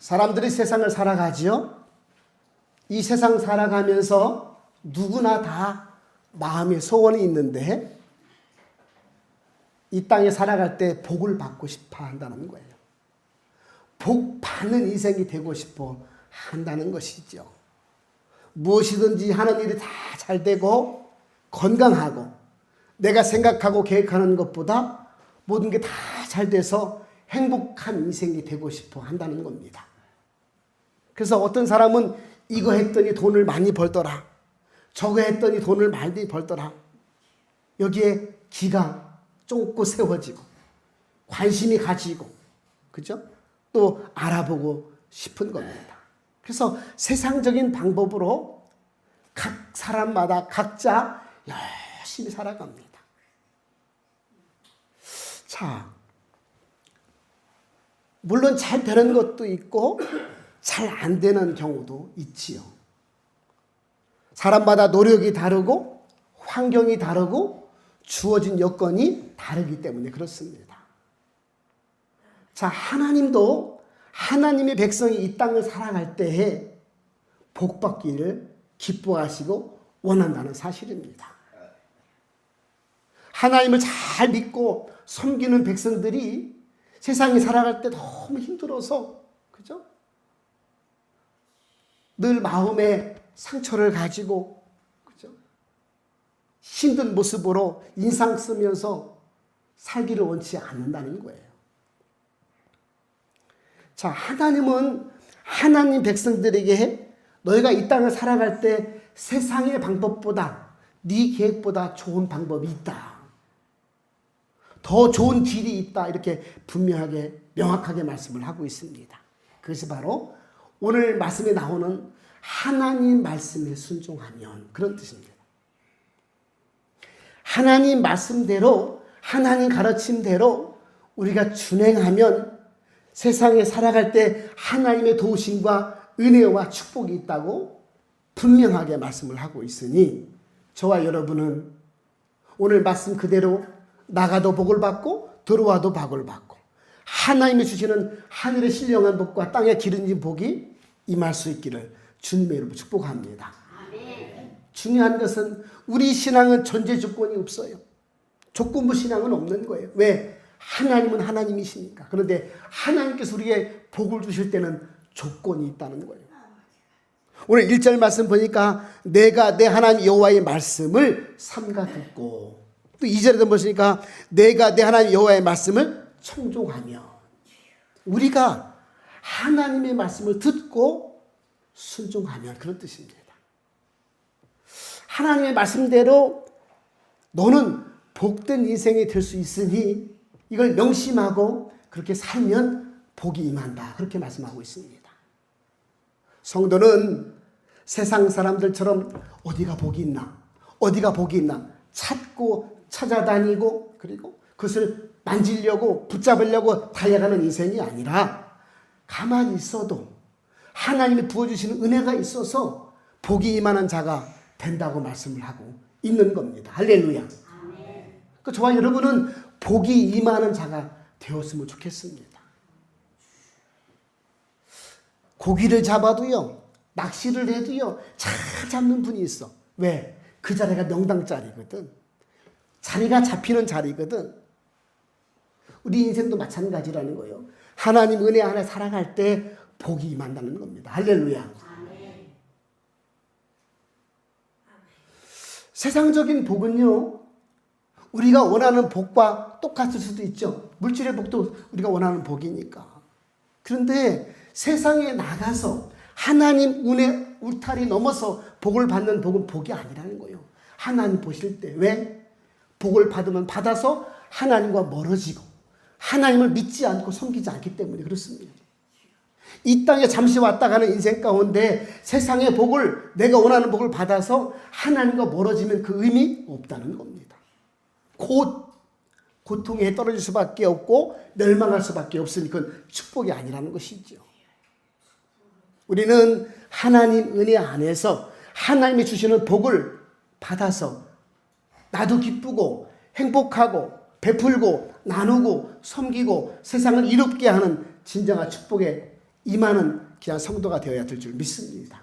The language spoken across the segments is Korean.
사람들이 세상을 살아가지요. 이 세상 살아가면서 누구나 다 마음의 소원이 있는데 이 땅에 살아갈 때 복을 받고 싶어 한다는 거예요. 복 받는 인생이 되고 싶어 한다는 것이죠. 무엇이든지 하는 일이 다 잘 되고 건강하고 내가 생각하고 계획하는 것보다 모든 게 다 잘 돼서 행복한 인생이 되고 싶어 한다는 겁니다. 그래서 어떤 사람은 이거 했더니 돈을 많이 벌더라. 저거 했더니 돈을 많이 벌더라. 여기에 기가 쫑긋 세워지고 관심이 가지고 그죠? 또 알아보고 싶은 겁니다. 그래서 세상적인 방법으로 각 사람마다 각자 열심히 살아갑니다. 자, 물론 잘 되는 것도 있고 잘 안 되는 경우도 있지요. 사람마다 노력이 다르고 환경이 다르고 주어진 여건이 다르기 때문에 그렇습니다. 자, 하나님도 하나님의 백성이 이 땅을 살아갈 때에 복받기를 기뻐하시고 원한다는 사실입니다. 하나님을 잘 믿고 섬기는 백성들이 세상에 살아갈 때 너무 힘들어서 그죠? 늘 마음에 상처를 가지고 그죠? 힘든 모습으로 인상 쓰면서 살기를 원치 않는다는 거예요. 자, 하나님은 하나님 백성들에게 너희가 이 땅을 살아갈 때 세상의 방법보다 네 계획보다 좋은 방법이 있다. 더 좋은 길이 있다. 이렇게 분명하게 명확하게 말씀을 하고 있습니다. 그것이 바로 오늘 말씀에 나오는 하나님 말씀에 순종하면 그런 뜻입니다. 하나님 말씀대로 하나님 가르침대로 우리가 준행하면 세상에 살아갈 때 하나님의 도우심과 은혜와 축복이 있다고 분명하게 말씀을 하고 있으니 저와 여러분은 오늘 말씀 그대로 나가도 복을 받고 들어와도 복을 받고 하나님이 주시는 하늘의 신령한 복과 땅에 기름진 복이 임할 수 있기를 주님의 이름으로 축복합니다. 아멘. 중요한 것은 우리 신앙은 전제 조건이 없어요. 조건부 신앙은 없는 거예요. 왜? 하나님은 하나님이시니까. 그런데 하나님께서 우리에게 복을 주실 때는 조건이 있다는 거예요. 오늘 1절 말씀 보니까 내가 내 하나님 여호와의 말씀을 삼가 듣고 또 2절에도 보시니까 내가 내 하나님 여호와의 말씀을 청종하며 우리가 하나님의 말씀을 듣고 순종하면 그런 뜻입니다. 하나님의 말씀대로 너는 복된 인생이 될 수 있으니 이걸 명심하고 그렇게 살면 복이 임한다. 그렇게 말씀하고 있습니다. 성도는 세상 사람들처럼 어디가 복이 있나 어디가 복이 있나 찾고 찾아다니고 그리고 그것을 만지려고 붙잡으려고 달려가는 인생이 아니라 가만히 있어도 하나님이 부어주시는 은혜가 있어서 복이 임하는 자가 된다고 말씀을 하고 있는 겁니다. 할렐루야. 아멘. 저와 여러분은 복이 임하는 자가 되었으면 좋겠습니다. 고기를 잡아도요 낚시를 해도요 잘 잡는 분이 있어. 왜? 그 자리가 명당 자리거든. 자리가 잡히는 자리거든. 우리 인생도 마찬가지라는 거예요. 하나님 은혜 안에 살아갈 때 복이 임한다는 겁니다. 할렐루야. 아멘. 세상적인 복은요 우리가 원하는 복과 똑같을 수도 있죠. 물질의 복도 우리가 원하는 복이니까. 그런데 세상에 나가서 하나님 은혜 울타리 넘어서 복을 받는 복은 복이 아니라는 거예요. 하나님 보실 때. 왜? 복을 받으면 받아서 하나님과 멀어지고 하나님을 믿지 않고 섬기지 않기 때문에 그렇습니다. 이 땅에 잠시 왔다 가는 인생 가운데 세상의 복을 내가 원하는 복을 받아서 하나님과 멀어지면 그 의미 없다는 겁니다. 곧 고통에 떨어질 수밖에 없고 멸망할 수밖에 없으니 그건 축복이 아니라는 것이죠. 우리는 하나님 은혜 안에서 하나님이 주시는 복을 받아서 나도 기쁘고 행복하고 베풀고 나누고 섬기고 세상을 이롭게 하는 진정한 축복의 임하는 귀한 성도가 되어야 될 줄 믿습니다.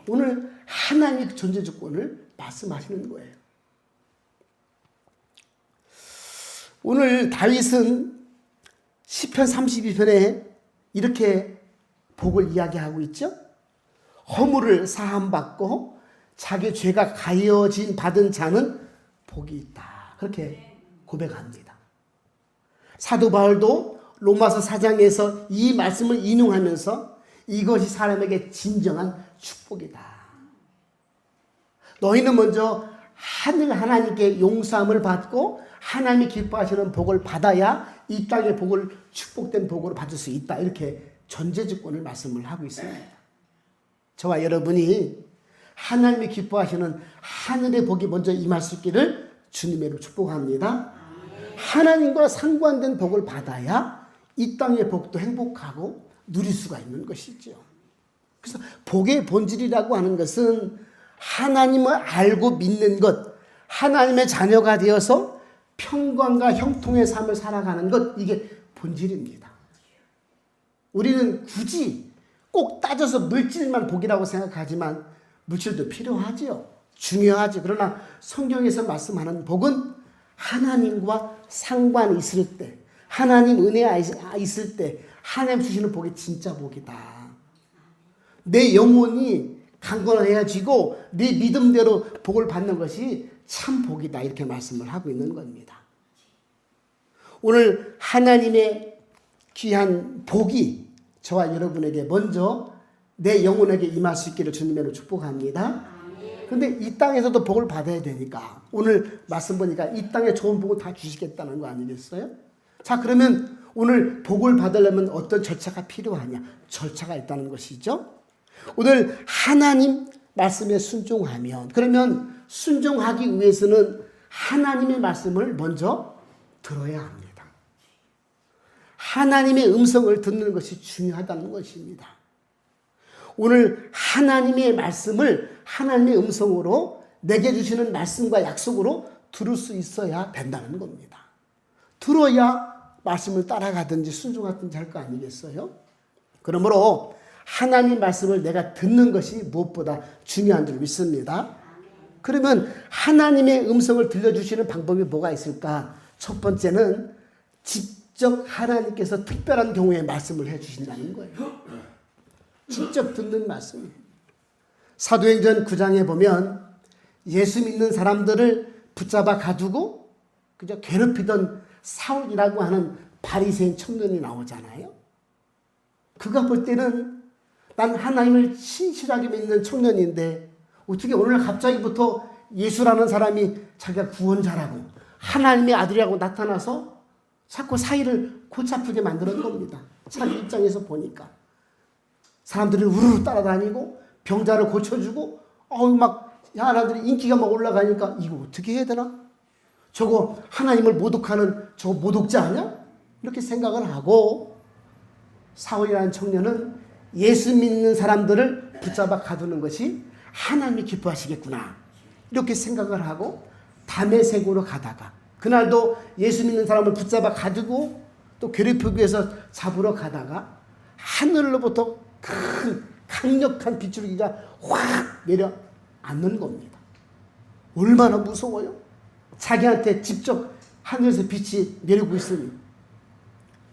오늘 하나님의 존재 조건을 말씀하시는 거예요. 오늘 다윗은 시편 32편에 이렇게 복을 이야기하고 있죠. 허물을 사함받고 자기 죄가 가려진 받은 자는 복이 있다. 그렇게 고백합니다. 사도 바울도 로마서 4장에서 이 말씀을 인용하면서 이것이 사람에게 진정한 축복이다. 너희는 먼저 하늘 하나님께 용서함을 받고 하나님이 기뻐하시는 복을 받아야 이 땅의 복을 축복된 복으로 받을 수 있다. 이렇게 전제조건을 말씀을 하고 있습니다. 저와 여러분이 하나님이 기뻐하시는 하늘의 복이 먼저 임할 수 있기를 주님의 이름으로 축복합니다. 하나님과 상관된 복을 받아야 이 땅의 복도 행복하고 누릴 수가 있는 것이죠. 그래서 복의 본질이라고 하는 것은 하나님을 알고 믿는 것, 하나님의 자녀가 되어서 평강과 형통의 삶을 살아가는 것, 이게 본질입니다. 우리는 굳이 꼭 따져서 물질만 복이라고 생각하지만 물질도 필요하지요. 중요하지. 그러나 성경에서 말씀하는 복은 하나님과 상관이 있을 때, 하나님 은혜가 있을 때 하나님 주시는 복이 진짜 복이다. 내 영혼이 강건해지고 내 믿음대로 복을 받는 것이 참 복이다. 이렇게 말씀을 하고 있는 겁니다. 오늘 하나님의 귀한 복이 저와 여러분에게 먼저 내 영혼에게 임할 수 있기를 주님으로 축복합니다. 그런데 이 땅에서도 복을 받아야 되니까 오늘 말씀 보니까 이 땅에 좋은 복을 다 주시겠다는 거 아니겠어요? 자, 그러면 오늘 복을 받으려면 어떤 절차가 필요하냐? 절차가 있다는 것이죠. 오늘 하나님 말씀에 순종하면, 그러면 순종하기 위해서는 하나님의 말씀을 먼저 들어야 합니다. 하나님의 음성을 듣는 것이 중요하다는 것입니다. 오늘 하나님의 말씀을 하나님의 음성으로 내게 주시는 말씀과 약속으로 들을 수 있어야 된다는 겁니다. 들어야 말씀을 따라가든지 순종하든지 할 거 아니겠어요? 그러므로 하나님 말씀을 내가 듣는 것이 무엇보다 중요한 줄 믿습니다. 그러면 하나님의 음성을 들려주시는 방법이 뭐가 있을까? 첫 번째는 직접 하나님께서 특별한 경우에 말씀을 해주신다는 거예요. 직접 듣는 말씀. 사도행전 9장에 보면 예수 믿는 사람들을 붙잡아 가두고 그저 괴롭히던 사울이라고 하는 바리새인 청년이 나오잖아요. 그가 볼 때는 난 하나님을 신실하게 믿는 청년인데 어떻게 오늘 갑자기부터 예수라는 사람이 자기가 구원자라고 하나님의 아들이라고 나타나서 자꾸 사이를 골치 아프게 만드는 겁니다. 자기 입장에서 보니까. 사람들이 우르르 따라다니고 병자를 고쳐주고 막 사람들이 인기가 막 올라가니까 이거 어떻게 해야 되나? 저거 하나님을 모독하는 저거 모독자 아니야? 이렇게 생각을 하고 사울이라는 청년은 예수 믿는 사람들을 붙잡아 가두는 것이 하나님이 기뻐하시겠구나 이렇게 생각을 하고 다메섹으로 가다가 그날도 예수 믿는 사람을 붙잡아 가두고 또 괴롭히기 위해서 잡으러 가다가 하늘로부터 큰 강력한 빗줄기가 확 내려앉는 겁니다. 얼마나 무서워요? 자기한테 직접 하늘에서 빛이 내리고 있으니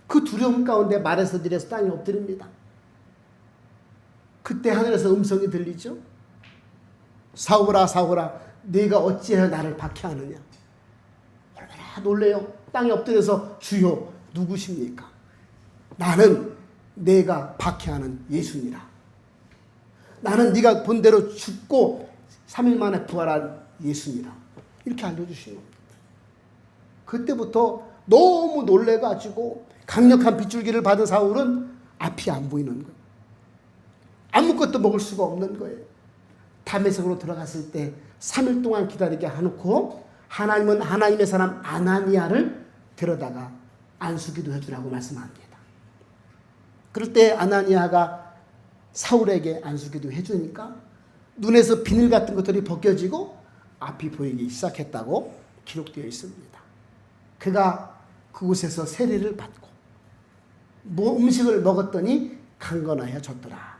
그 두려움 가운데 말에서 내려서 땅에 엎드립니다. 그때 하늘에서 음성이 들리죠. 사울아 사울아 네가 어찌하여 나를 박해하느냐. 얼마나 놀래요. 땅에 엎드려서 주여 누구십니까? 나는 내가 박해하는 예수니라. 나는 네가 본대로 죽고 3일 만에 부활한 예수니라. 이렇게 알려주시는 겁니다. 그때부터 너무 놀래가지고 강력한 빗줄기를 받은 사울은 앞이 안 보이는 거예요. 아무것도 먹을 수가 없는 거예요. 다메섹으로 들어갔을 때 3일 동안 기다리게 해놓고 하나님은 하나님의 사람 아나니아를 데려다가 안수기도 해주라고 말씀합니다. 그럴 때 아나니아가 사울에게 안수기도 해주니까 눈에서 비늘 같은 것들이 벗겨지고 앞이 보이기 시작했다고 기록되어 있습니다. 그가 그곳에서 세례를 받고 음식을 먹었더니 강건하여 졌더라.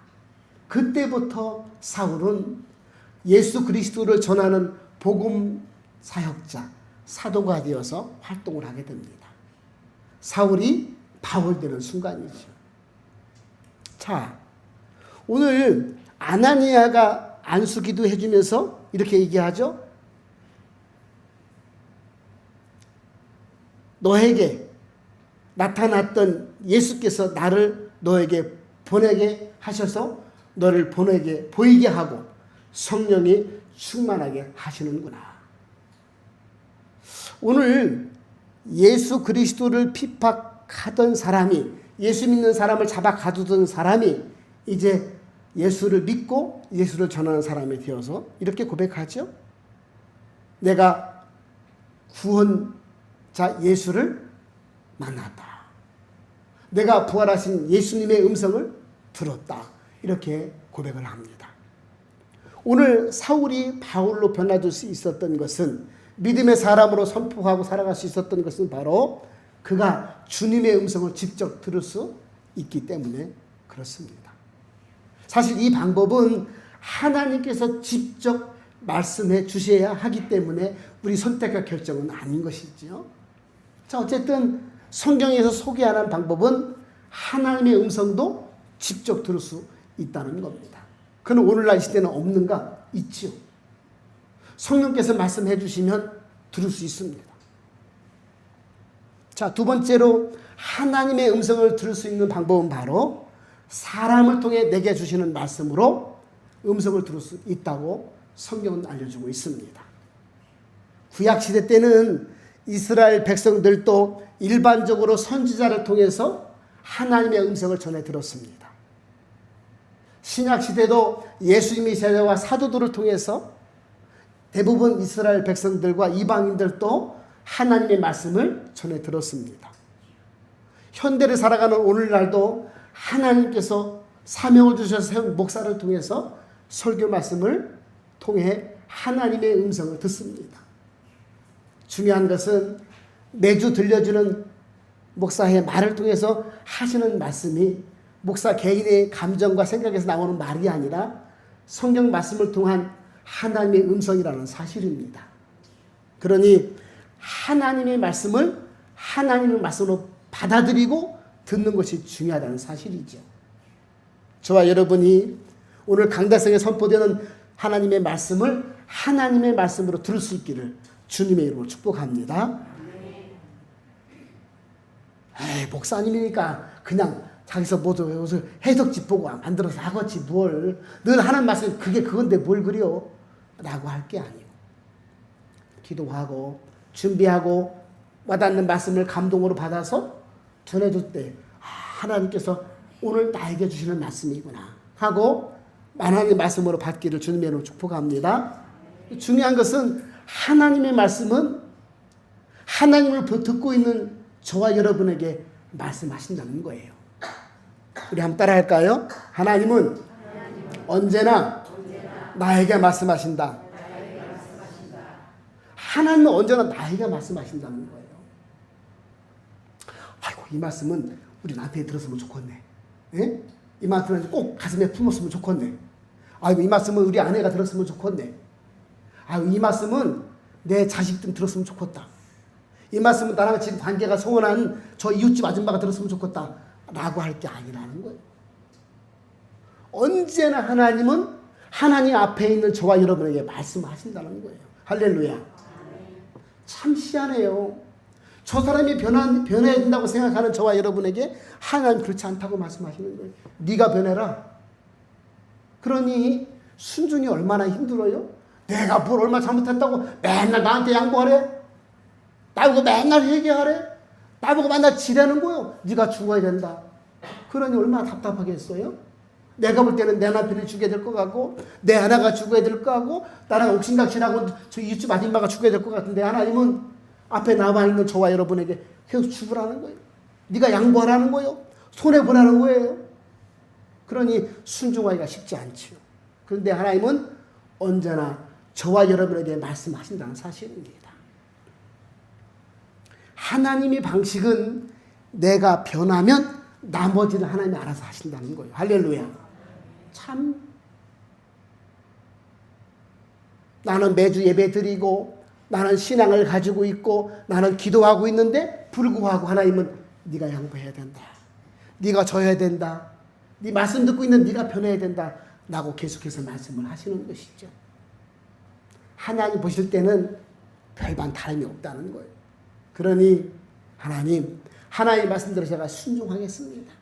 그때부터 사울은 예수 그리스도를 전하는 복음 사역자, 사도가 되어서 활동을 하게 됩니다. 사울이 바울 되는 순간이죠. 자, 오늘 아나니아가 안수기도 해주면서 이렇게 얘기하죠. 너에게 나타났던 예수께서 나를 너에게 보내게 하셔서 너를 보이게 하고 성령이 충만하게 하시는구나. 오늘 예수 그리스도를 핍박하던 사람이, 예수 믿는 사람을 잡아 가두던 사람이 이제 예수를 믿고 예수를 전하는 사람이 되어서 이렇게 고백하죠. 내가 구원자 예수를 만났다. 내가 부활하신 예수님의 음성을 들었다. 이렇게 고백을 합니다. 오늘 사울이 바울로 변화될 수 있었던 것은, 믿음의 사람으로 선포하고 살아갈 수 있었던 것은 바로 그가 주님의 음성을 직접 들을 수 있기 때문에 그렇습니다. 사실 이 방법은 하나님께서 직접 말씀해 주셔야 하기 때문에 우리 선택과 결정은 아닌 것이지요. 자, 어쨌든 성경에서 소개하는 방법은 하나님의 음성도 직접 들을 수 있다는 겁니다. 그는 오늘날 이 시대는 없는가? 있지요. 성령께서 말씀해 주시면 들을 수 있습니다. 자, 두 번째로 하나님의 음성을 들을 수 있는 방법은 바로 사람을 통해 내게 주시는 말씀으로 음성을 들을 수 있다고 성경은 알려주고 있습니다. 구약시대 때는 이스라엘 백성들도 일반적으로 선지자를 통해서 하나님의 음성을 전해 들었습니다. 신약시대도 예수님의 제자와 사도들을 통해서 대부분 이스라엘 백성들과 이방인들도 하나님의 말씀을 전해 들었습니다. 현대를 살아가는 오늘날도 하나님께서 사명을 주셔서 세운 목사를 통해서 설교 말씀을 통해 하나님의 음성을 듣습니다. 중요한 것은 매주 들려주는 목사의 말을 통해서 하시는 말씀이 목사 개인의 감정과 생각에서 나오는 말이 아니라 성경 말씀을 통한 하나님의 음성이라는 사실입니다. 그러니 하나님의 말씀을 하나님의 말씀으로 받아들이고 듣는 것이 중요하다는 사실이죠. 저와 여러분이 오늘 강다성에 선포되는 하나님의 말씀을 하나님의 말씀으로 들을 수 있기를 주님의 이름으로 축복합니다. 에이, 목사님이니까 그냥 자기서 모두 해석집 보고 만들어서 하겠지 뭘. 늘 하는 말씀 그게 그건데 뭘 그려? 라고 할 게 아니고 기도하고 준비하고 와닿는 말씀을 감동으로 받아서 전해줄 때 하나님께서 오늘 나에게 주시는 말씀이구나 하고 하나님의 말씀으로 받기를 주님의 이름으로 축복합니다. 중요한 것은 하나님의 말씀은 하나님을 듣고 있는 저와 여러분에게 말씀하신다는 거예요. 우리 한번 따라 할까요? 하나님은 언제나 나에게 말씀하신다. 하나님은 언제나 나에게 말씀하신다는 거예요. 아이고, 이 말씀은 우리 남편이 들었으면 좋겠네. 예? 이 말씀은 꼭 가슴에 품었으면 좋겠네. 아이고, 이 말씀은 우리 아내가 들었으면 좋겠네. 아이고, 이 말씀은 내 자식들 들었으면 좋겠다. 이 말씀은 나랑 지금 관계가 소원한 저 이웃집 아줌마가 들었으면 좋겠다. 라고 할 게 아니라는 거예요. 언제나 하나님은 하나님 앞에 있는 저와 여러분에게 말씀하신다는 거예요. 할렐루야. 참 희한해요. 저 사람이 변해야 된다고 생각하는 저와 여러분에게 하나님 그렇지 않다고 말씀하시는 거예요. 네가 변해라. 그러니 순종이 얼마나 힘들어요? 내가 뭘 얼마나 잘못했다고 맨날 나한테 양보하래? 나보고 맨날 회개하래? 나보고 맨날 지라는 거예요. 네가 죽어야 된다. 그러니 얼마나 답답하겠어요? 내가 볼 때는 내 남편이 죽어야 될 것 같고 내 아내가 죽어야 될 것 같고 나랑 옥신각신하고 저 이웃집 아줌마가 죽어야 될 것 같은데 하나님은 앞에 나와 있는 저와 여러분에게 계속 죽으라는 거예요. 네가 양보하라는 거예요. 손해보라는 거예요. 그러니 순종하기가 쉽지 않지요. 그런데 하나님은 언제나 저와 여러분에게 말씀하신다는 사실입니다. 하나님의 방식은 내가 변하면 나머지는 하나님이 알아서 하신다는 거예요. 할렐루야. 참 나는 매주 예배 드리고 나는 신앙을 가지고 있고 나는 기도하고 있는데 불구하고 하나님은 네가 양보해야 된다. 네가 져야 된다. 네 말씀 듣고 있는 네가 변해야 된다. 라고 계속해서 말씀을 하시는 것이죠. 하나님 보실 때는 별반 다름이 없다는 거예요. 그러니 하나님 말씀대로 제가 순종하겠습니다.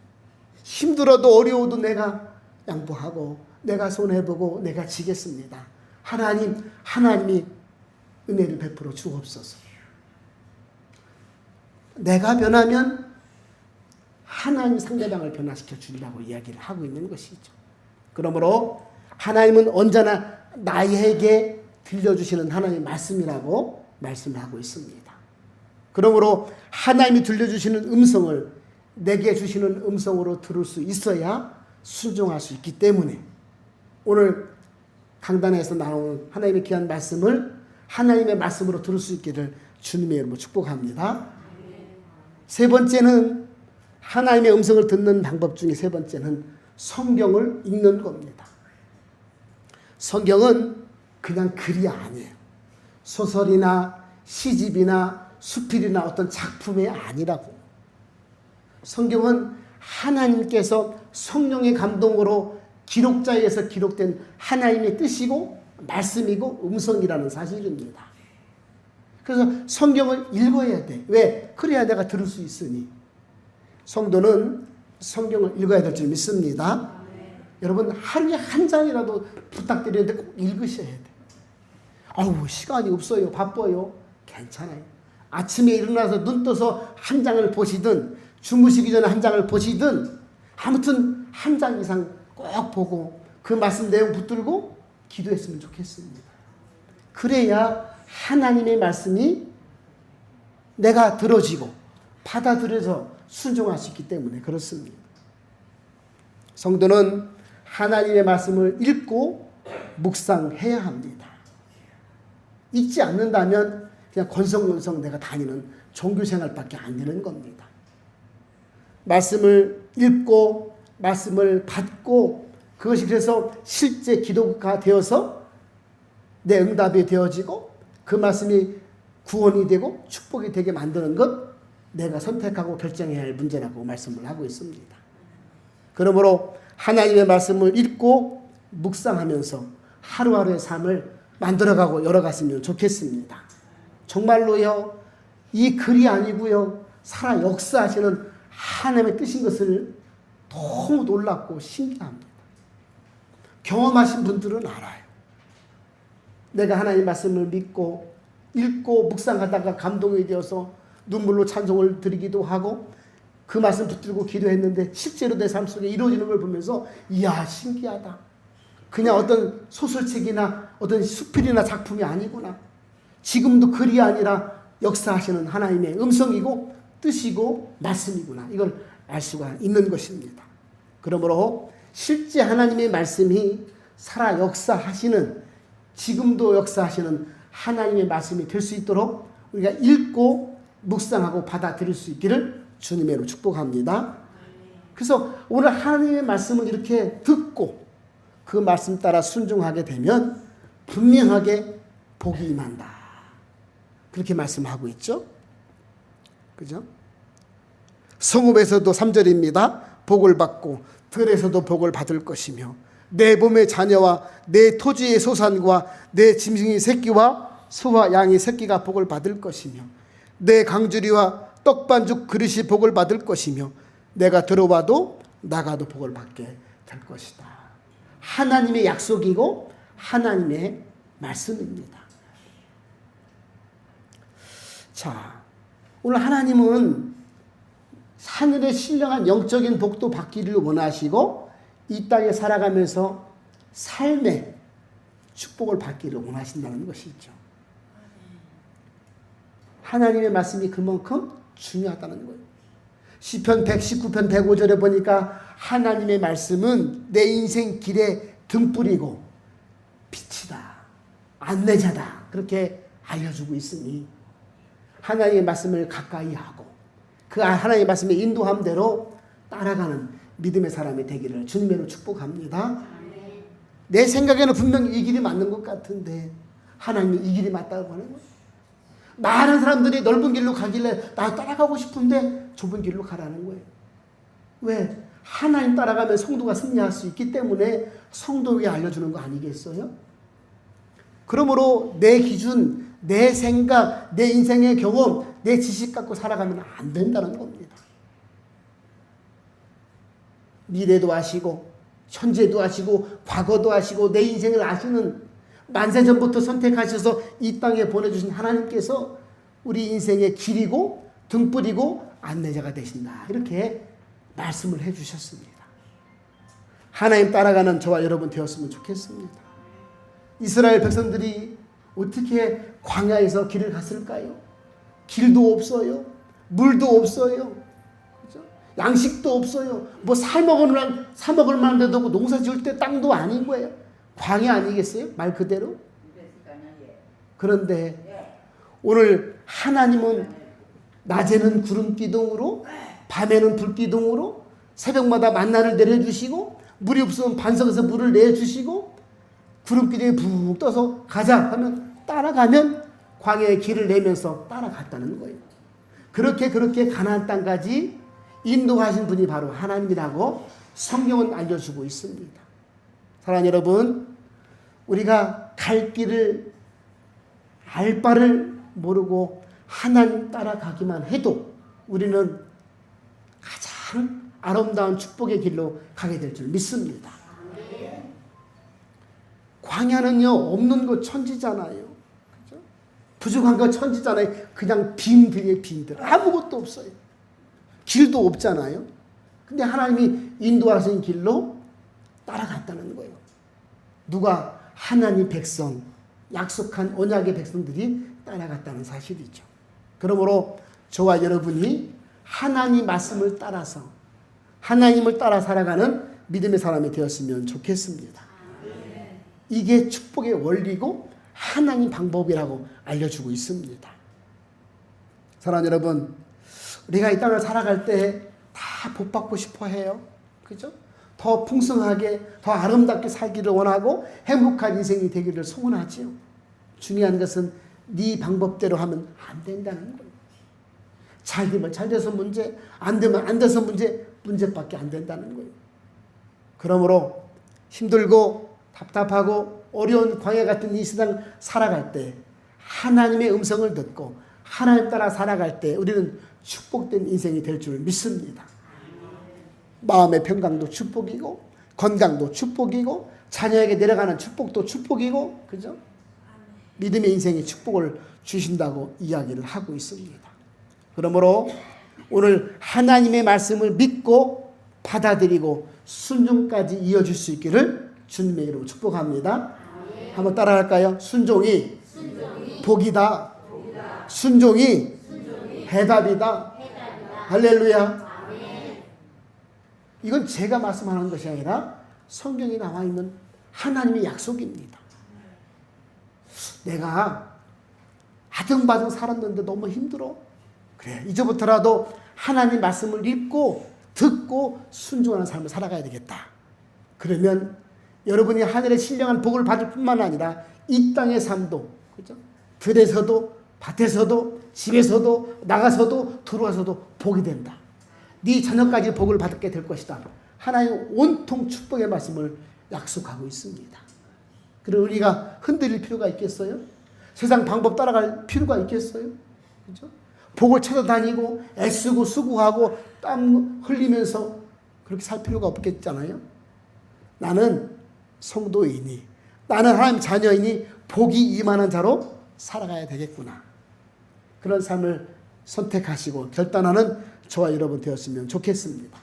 힘들어도 어려워도 내가 양보하고 내가 손해보고 내가 지겠습니다. 하나님이 은혜를 베풀어 주옵소서. 내가 변하면 하나님 상대방을 변화시켜 주리라고 이야기를 하고 있는 것이죠. 그러므로 하나님은 언제나 나에게 들려주시는 하나님의 말씀이라고 말씀하고 있습니다. 그러므로 하나님이 들려주시는 음성을 내게 주시는 음성으로 들을 수 있어야 순종할 수 있기 때문에 오늘 강단에서 나오는 하나님의 귀한 말씀을 하나님의 말씀으로 들을 수 있기를 주님의 이름으로 축복합니다. 세 번째는 하나님의 음성을 듣는 방법 중에 세 번째는 성경을 읽는 겁니다. 성경은 그냥 글이 아니에요. 소설이나 시집이나 수필이나 어떤 작품이 아니라고. 성경은 하나님께서 성령의 감동으로 기록자에 의해서 기록된 하나님의 뜻이고 말씀이고 음성이라는 사실입니다. 그래서 성경을 읽어야 돼. 왜? 그래야 내가 들을 수 있으니. 성도는 성경을 읽어야 될 줄 믿습니다. 여러분 하루에 한 장이라도 부탁드리는데 꼭 읽으셔야 돼. 아우 시간이 없어요. 바빠요. 괜찮아요. 아침에 일어나서 눈 떠서 한 장을 보시든 주무시기 전에 한 장을 보시든 아무튼 한 장 이상 꼭 보고 그 말씀 내용 붙들고 기도했으면 좋겠습니다. 그래야 하나님의 말씀이 내가 들어지고 받아들여서 순종할 수 있기 때문에 그렇습니다. 성도는 하나님의 말씀을 읽고 묵상해야 합니다. 읽지 않는다면 그냥 건성건성 내가 다니는 종교생활밖에 안 되는 겁니다. 말씀을 읽고 말씀을 받고 그것이 그래서 실제 기도가 되어서 내 응답이 되어지고 그 말씀이 구원이 되고 축복이 되게 만드는 것 내가 선택하고 결정해야 할 문제라고 말씀을 하고 있습니다. 그러므로 하나님의 말씀을 읽고 묵상하면서 하루하루의 삶을 만들어가고 열어갔으면 좋겠습니다. 정말로요, 이 글이 아니고요, 살아 역사하시는 하나님의 뜻인 것을 너무 놀랍고 신기합니다. 경험하신 분들은 알아요. 내가 하나님의 말씀을 믿고 읽고 묵상하다가 감동이 되어서 눈물로 찬송을 드리기도 하고 그 말씀 붙들고 기도했는데 실제로 내 삶 속에 이루어지는 걸 보면서 이야 신기하다. 그냥 어떤 소설책이나 어떤 수필이나 작품이 아니구나. 지금도 글이 아니라 역사하시는 하나님의 음성이고 뜻이고 말씀이구나. 이걸 알 수가 있는 것입니다. 그러므로 실제 하나님의 말씀이 살아 역사하시는 지금도 역사하시는 하나님의 말씀이 될 수 있도록 우리가 읽고 묵상하고 받아들일 수 있기를 주님의 이름으로 축복합니다. 그래서 오늘 하나님의 말씀을 이렇게 듣고 그 말씀 따라 순종하게 되면 분명하게 복이 임한다. 그렇게 말씀하고 있죠. 그죠? 성읍에서도 3절입니다. 복을 받고 들에서도 복을 받을 것이며 내 몸의 자녀와 내 토지의 소산과 내 짐승의 새끼와 소와 양의 새끼가 복을 받을 것이며 내 강주리와 떡반죽 그릇이 복을 받을 것이며 내가 들어와도 나가도 복을 받게 될 것이다. 하나님의 약속이고 하나님의 말씀입니다. 자, 오늘 하나님은 하늘의 신령한 영적인 복도 받기를 원하시고 이 땅에 살아가면서 삶의 축복을 받기를 원하신다는 것이죠. 하나님의 말씀이 그만큼 중요하다는 거예요. 시편 119편 105절에 보니까 하나님의 말씀은 내 인생 길의 등불이고 빛이다, 안내자다 그렇게 알려주고 있으니 하나님의 말씀을 가까이 하고 그 하나님의 말씀의 인도함대로 따라가는 믿음의 사람이 되기를 주님으로 축복합니다. 내 생각에는 분명히 이 길이 맞는 것 같은데 하나님이 이 길이 맞다고 하는 거예요. 많은 사람들이 넓은 길로 가길래 나 따라가고 싶은데 좁은 길로 가라는 거예요. 왜? 하나님 따라가면 성도가 승리할 수 있기 때문에 성도에게 알려주는 거 아니겠어요? 그러므로 내 기준, 내 생각, 내 인생의 경험, 내 지식 갖고 살아가면 안 된다는 겁니다. 미래도 아시고 현재도 아시고 과거도 아시고 내 인생을 아시는 만세전부터 선택하셔서 이 땅에 보내주신 하나님께서 우리 인생의 길이고 등불이고 안내자가 되신다. 이렇게 말씀을 해주셨습니다. 하나님 따라가는 저와 여러분 되었으면 좋겠습니다. 이스라엘 백성들이 어떻게 광야에서 길을 갔을까요? 길도 없어요. 물도 없어요. 그죠? 양식도 없어요. 뭐 사 먹을 만한 데도 농사 지을 때 땅도 아닌 거예요. 광야 아니겠어요? 말 그대로. 그런데 오늘 하나님은 낮에는 구름 기둥으로 밤에는 불 기둥으로 새벽마다 만나를 내려주시고 물이 없으면 반석에서 물을 내주시고 구름 기둥이 붕 떠서 가자 하면 따라가면 광야의 길을 내면서 따라갔다는 거예요. 그렇게 가나안 땅까지 인도하신 분이 바로 하나님이라고 성경은 알려주고 있습니다. 사랑하는 여러분, 우리가 갈 길을 알 바를 모르고 하나님 따라가기만 해도 우리는 가장 아름다운 축복의 길로 가게 될 줄 믿습니다. 광야는요, 없는 것 천지잖아요. 그죠? 부족한 것 천지잖아요. 그냥 빈들이에요, 빈들. 아무것도 없어요. 길도 없잖아요. 근데 하나님이 인도하신 길로 따라갔다는 거예요. 누가? 하나님 백성, 약속한 언약의 백성들이 따라갔다는 사실이죠. 그러므로 저와 여러분이 하나님 말씀을 따라서 하나님을 따라 살아가는 믿음의 사람이 되었으면 좋겠습니다. 이게 축복의 원리고 하나님 방법이라고 알려주고 있습니다. 사랑하는 여러분, 우리가 이 땅을 살아갈 때 다 복받고 싶어 해요. 그죠? 더 풍성하게, 더 아름답게 살기를 원하고 행복한 인생이 되기를 소원하지요. 중요한 것은 네 방법대로 하면 안 된다는 거예요. 잘 되면 잘 돼서 문제, 안 되면 안 돼서 문제밖에 안 된다는 거예요. 그러므로 힘들고 답답하고 어려운 광야 같은 이 세상 살아갈 때 하나님의 음성을 듣고 하나님 따라 살아갈 때 우리는 축복된 인생이 될 줄 믿습니다. 마음의 평강도 축복이고 건강도 축복이고 자녀에게 내려가는 축복도 축복이고, 그죠? 믿음의 인생에 축복을 주신다고 이야기를 하고 있습니다. 그러므로 오늘 하나님의 말씀을 믿고 받아들이고 순종까지 이어질 수 있기를 주님의 이름으로 축복합니다. 한번 따라할까요? 순종이 복이다. 순종이 해답이다. 할렐루야. 이건 제가 말씀하는 것이 아니라 성경에 나와 있는 하나님의 약속입니다. 내가 아등바등 살았는데 너무 힘들어. 그래, 이제부터라도 하나님 말씀을 읽고 듣고 순종하는 삶을 살아가야 되겠다. 그러면 여러분이 하늘의 신령한 복을 받을 뿐만 아니라 이 땅의 삶도, 그죠? 들에서도 밭에서도 집에서도 나가서도 들어와서도 복이 된다. 네 자녀까지 복을 받게 될 것이다. 하나님 온통 축복의 말씀을 약속하고 있습니다. 그리고 우리가 흔들릴 필요가 있겠어요? 세상 방법 따라갈 필요가 있겠어요? 그죠? 복을 찾아다니고 애쓰고 수고하고 땀 흘리면서 그렇게 살 필요가 없겠잖아요. 나는 성도이니, 나는 하나님 자녀이니 복이 임하는 자로 살아가야 되겠구나. 그런 삶을 선택하시고 결단하는 저와 여러분 되었으면 좋겠습니다.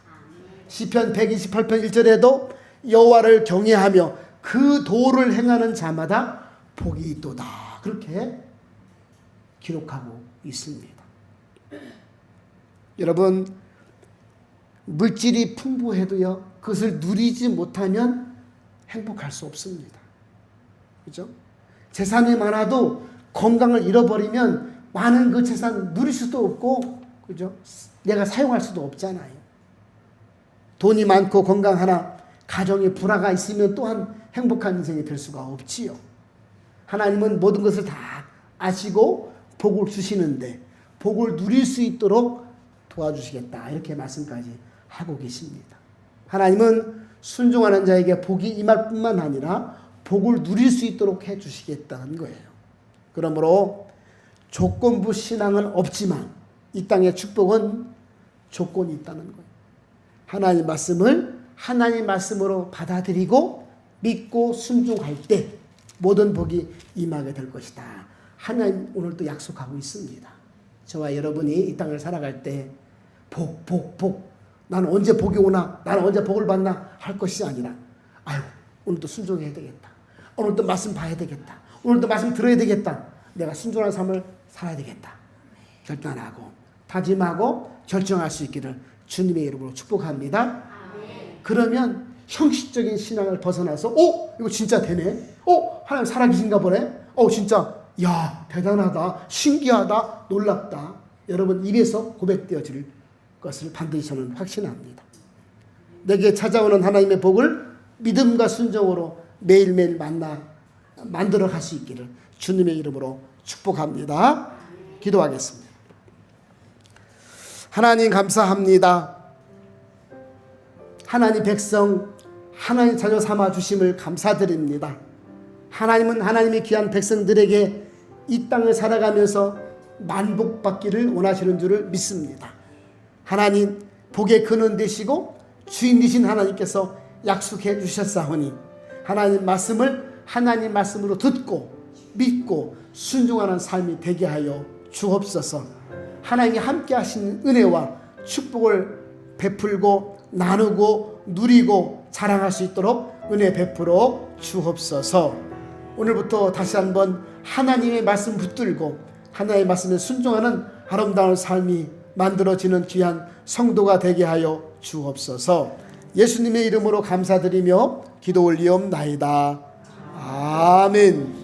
시편 128편 1절에도 여호와를 경외하며 그 도를 행하는 자마다 복이 있도다. 그렇게 기록하고 있습니다. 여러분, 물질이 풍부해도요, 그것을 누리지 못하면 행복할 수 없습니다. 그죠? 재산이 많아도 건강을 잃어버리면 많은 그 재산 누릴 수도 없고, 그죠? 내가 사용할 수도 없잖아요. 돈이 많고 건강하나 가정에 불화가 있으면 또한 행복한 인생이 될 수가 없지요. 하나님은 모든 것을 다 아시고 복을 주시는데 복을 누릴 수 있도록 도와주시겠다, 이렇게 말씀까지 하고 계십니다. 하나님은 순종하는 자에게 복이 임할 뿐만 아니라 복을 누릴 수 있도록 해주시겠다는 거예요. 그러므로 조건부 신앙은 없지만 이 땅의 축복은 조건이 있다는 거예요. 하나님 말씀을 하나님 말씀으로 받아들이고 믿고 순종할 때 모든 복이 임하게 될 것이다. 하나님 오늘도 약속하고 있습니다. 저와 여러분이 이 땅을 살아갈 때 복, 나는 언제 복이 오나, 나는 언제 복을 받나 할 것이 아니라, 아유, 오늘도 순종해야 되겠다, 오늘도 말씀 봐야 되겠다, 오늘도 말씀 들어야 되겠다, 내가 순종하는 삶을 살아야 되겠다 결단하고 다짐하고 결정할 수 있기를 주님의 이름으로 축복합니다. 아멘. 그러면 형식적인 신앙을 벗어나서 이거 진짜 되네, 하나님 살아계신가 보네, 진짜 야 대단하다, 신기하다, 놀랍다, 여러분 입에서 고백되어질 것을 반드시 저는 확신합니다. 내게 찾아오는 하나님의 복을 믿음과 순종으로 매일매일 만들어 갈 수 있기를 주님의 이름으로 축복합니다. 기도하겠습니다. 하나님 감사합니다. 하나님 백성, 하나님 자녀 삼아 주심을 감사드립니다. 하나님은 하나님의 귀한 백성들에게 이 땅을 살아가면서 만복받기를 원하시는 줄을 믿습니다. 하나님 복의 근원 되시고 주인 되신 하나님께서 약속해 주셨사오니 하나님 말씀을 하나님 말씀으로 듣고 믿고 순종하는 삶이 되게 하여 주옵소서. 하나님이 함께 하신 은혜와 축복을 베풀고 나누고 누리고 자랑할 수 있도록 은혜 베풀어 주옵소서. 오늘부터 다시 한번 하나님의 말씀 붙들고 하나님의 말씀에 순종하는 아름다운 삶이 만들어지는 귀한 성도가 되게 하여 주옵소서. 예수님의 이름으로 감사드리며 기도 올리옵나이다. 아멘.